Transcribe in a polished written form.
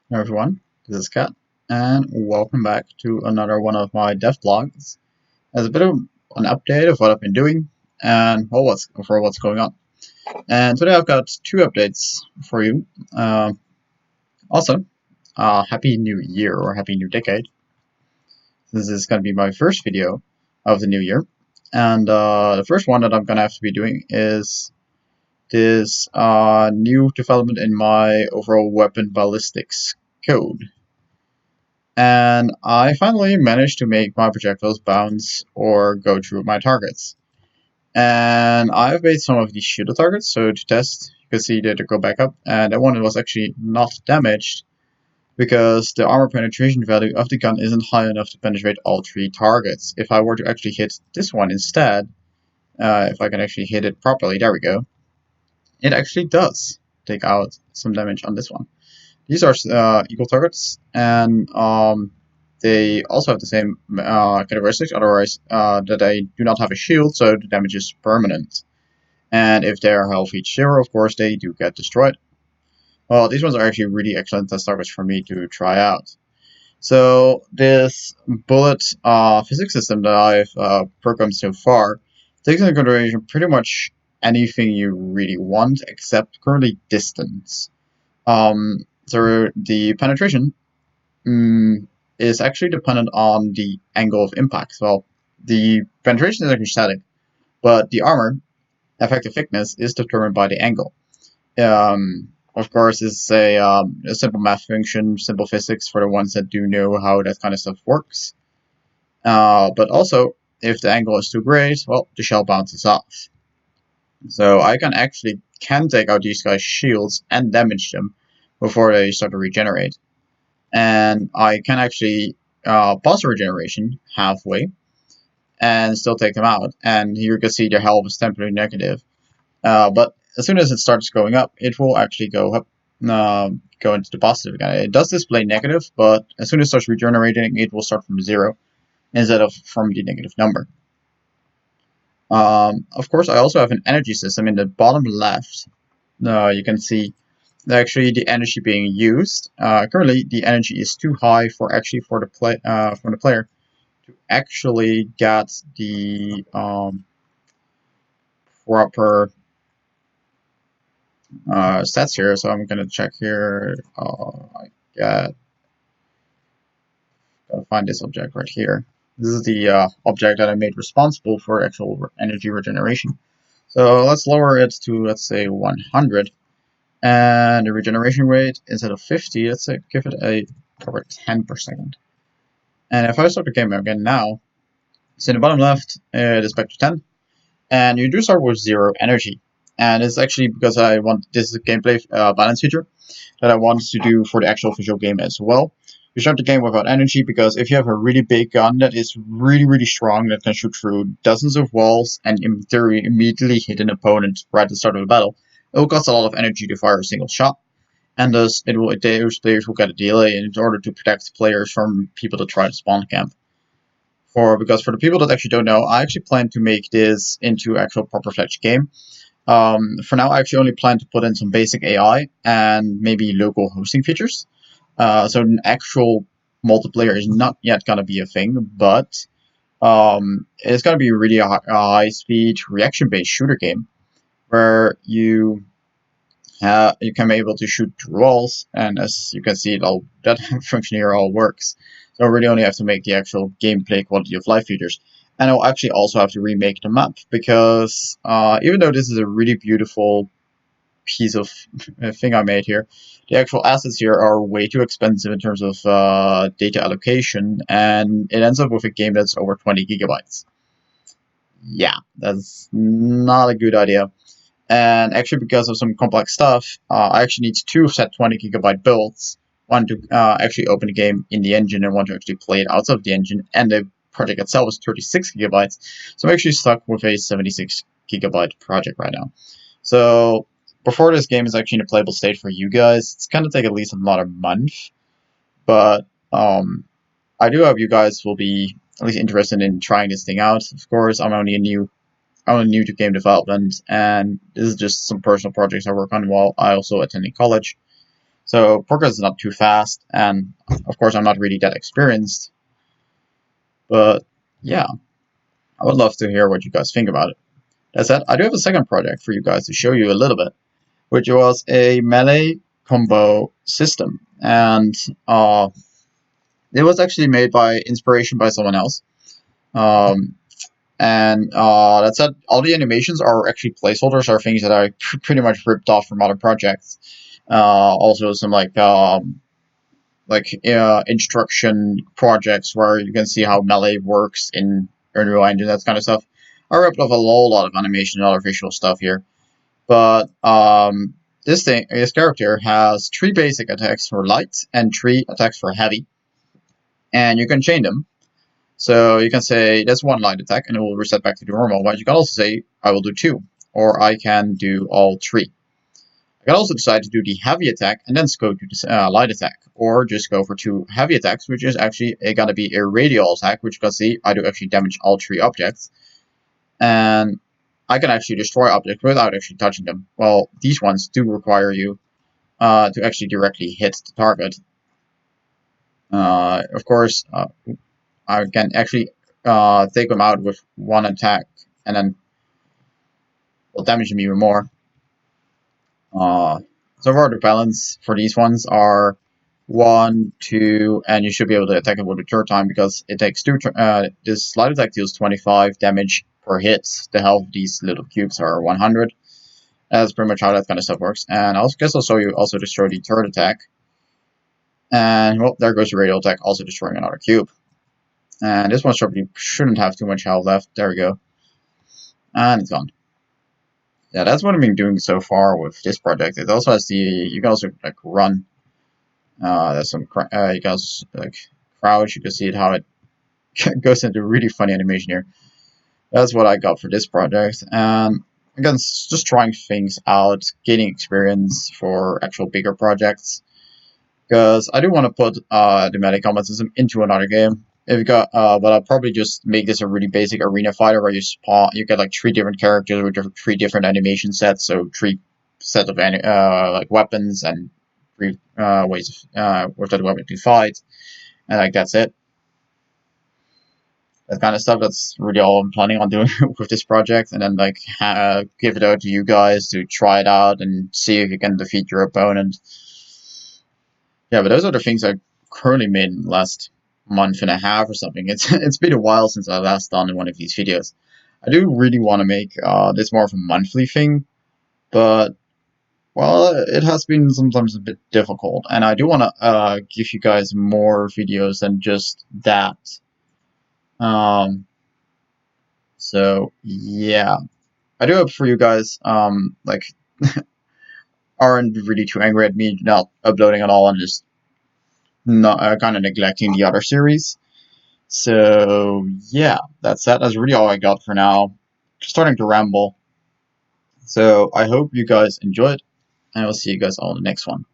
Hello everyone, this is Kat, and welcome back to another one of my dev blogs. As a bit of an update of what I've been doing and what's going on. And today I've got two updates for you. Also, Happy New Year or Happy New Decade. This is going to be my first video of the new year, and the first one that I'm going to have to be doing is this new development in my overall weapon ballistics code. And I finally managed to make my projectiles bounce or go through my targets. And I've made some of these shooter targets, so to test, you can see that they go back up, and that one was actually not damaged because the armor penetration value of the gun isn't high enough to penetrate all three targets. If I were to actually hit this one instead, if I can actually hit it properly, there we go, it actually does take out some damage on this one. These are equal targets, and they also have the same characteristics, otherwise that they do not have a shield, so the damage is permanent. And if their health reach 0, of course, they do get destroyed. Well, these ones are actually really excellent test targets for me to try out. So this bullet physics system that I've programmed so far takes into consideration pretty much anything you really want, except currently distance. So the penetration is actually dependent on the angle of impact. Well, the penetration is actually static, but the armor effective thickness is determined by the angle. Of course, it's a simple math function, simple physics for the ones that do know how that kind of stuff works. But also, if the angle is too great, well, the shell bounces off. So I can take out these guys' shields and damage them before they start to regenerate. And I can actually pause the regeneration halfway and still take them out. And here you can see their health is temporarily negative. But as soon as it starts going up, it will actually go up, go into the positive again. It does display negative, but as soon as it starts regenerating, it will start from 0 instead of from the negative number. Of course, I also have an energy system in the bottom left. You can see actually the energy being used. Currently, the energy is too high for the player to actually get the proper stats here. So I'm gonna check here. Gotta find this object right here. This is the object that I made responsible for actual energy regeneration. So let's lower it to, let's say, 100. And the regeneration rate, instead of 50, let's say, give it a proper 10 per second. And if I start the game again now, so in the bottom left, it is back to 10. And you do start with 0 energy. And it's actually because this is a gameplay balance feature that I want to do for the actual visual game as well. You start the game without energy because if you have a really big gun that is really strong, that can shoot through dozens of walls and in theory immediately hit an opponent right at the start of the battle, it will cost a lot of energy to fire a single shot. And thus those players will get a delay in order to protect players from people that try to spawn camp. Because for the people that actually don't know, I actually plan to make this into actual proper fledged game. For now, I actually only plan to put in some basic AI and maybe local hosting features. So an actual multiplayer is not yet gonna be a thing, but it's gonna be really a high-speed reaction-based shooter game where you can be able to shoot through walls, and as you can see, that function here all works. So I really only have to make the actual gameplay quality of life features. And I'll actually also have to remake the map, because even though this is a really beautiful piece of thing I made here, the actual assets here are way too expensive in terms of data allocation, and it ends up with a game that's over 20 gigabytes. Yeah, that's not a good idea. And actually, because of some complex stuff, I actually need 2 20 gigabyte builds. One to actually open the game in the engine, and one to actually play it outside of the engine. And the project itself is 36 gigabytes. So I'm actually stuck with a 76 gigabyte project right now. So before this game is actually in a playable state for you guys, it's going to take at least another month. But I do hope you guys will be at least interested in trying this thing out. Of course, I'm only new to game development, and this is just some personal projects I work on while I also attending college. So progress is not too fast, and of course I'm not really that experienced. But yeah, I would love to hear what you guys think about it. That said, I do have a second project for you guys to show you a little bit, which was a melee combo system, and it was actually made by inspiration by someone else. Um, and that said, all the animations are actually placeholders, are things that I pretty much ripped off from other projects. Also, some instruction projects where you can see how melee works in Unreal Engine, that kind of stuff. I ripped off a whole lot of animation and other visual stuff here. But this character has 3 basic attacks for light and 3 attacks for heavy, and you can chain them. So you can say that's 1 light attack, and it will reset back to the normal. But you can also say I will do 2, or I can do all 3. I can also decide to do the heavy attack and then go to the light attack, or just go for 2 heavy attacks, which is actually going to be a radial attack, which you can see I do actually damage all 3 objects, and I can actually destroy objects without actually touching them. Well, these ones do require you to actually directly hit the target. Of course, I can actually take them out with 1 attack, and then will damage them even more. So far, the balance for these ones are 1, 2, and you should be able to attack it with a 3rd time because it takes 2. This light attack deals 25 damage per hit. The health of these little cubes are 100. That's pretty much how that kind of stuff works. And I guess I'll show you also destroy the 3rd attack. And well, there goes the radial attack, also destroying another cube. And this one shouldn't have too much health left. There we go. And it's gone. Yeah, that's what I've been doing so far with this project. It also has you can also like run. There's some you can also like crouch. You can see how it goes into really funny animation here. That's what I got for this project. And again, just trying things out, gaining experience for actual bigger projects. Because I do want to put the melee combat system into another game. If you got, but I'll probably just make this a really basic arena fighter where you get like 3 different characters with 3 different animation sets, so 3 sets of like weapons and 3 ways with that weapon to fight, and like that's it. That kind of stuff. That's really all I'm planning on doing with this project, and then like give it out to you guys to try it out and see if you can defeat your opponent. Yeah, but those are the things I currently made in the last month and a half or something. It's been a while since I last done one of these videos. I do really want to make this more of a monthly thing, but well, it has been sometimes a bit difficult, and I do want to give you guys more videos than just that. So yeah, I do hope for you guys like aren't really too angry at me not uploading at all and just not kind of neglecting the other series. So yeah, that's that. That's really all I got for now. Just starting to ramble. So I hope you guys enjoyed, and I will see you guys all in the next one.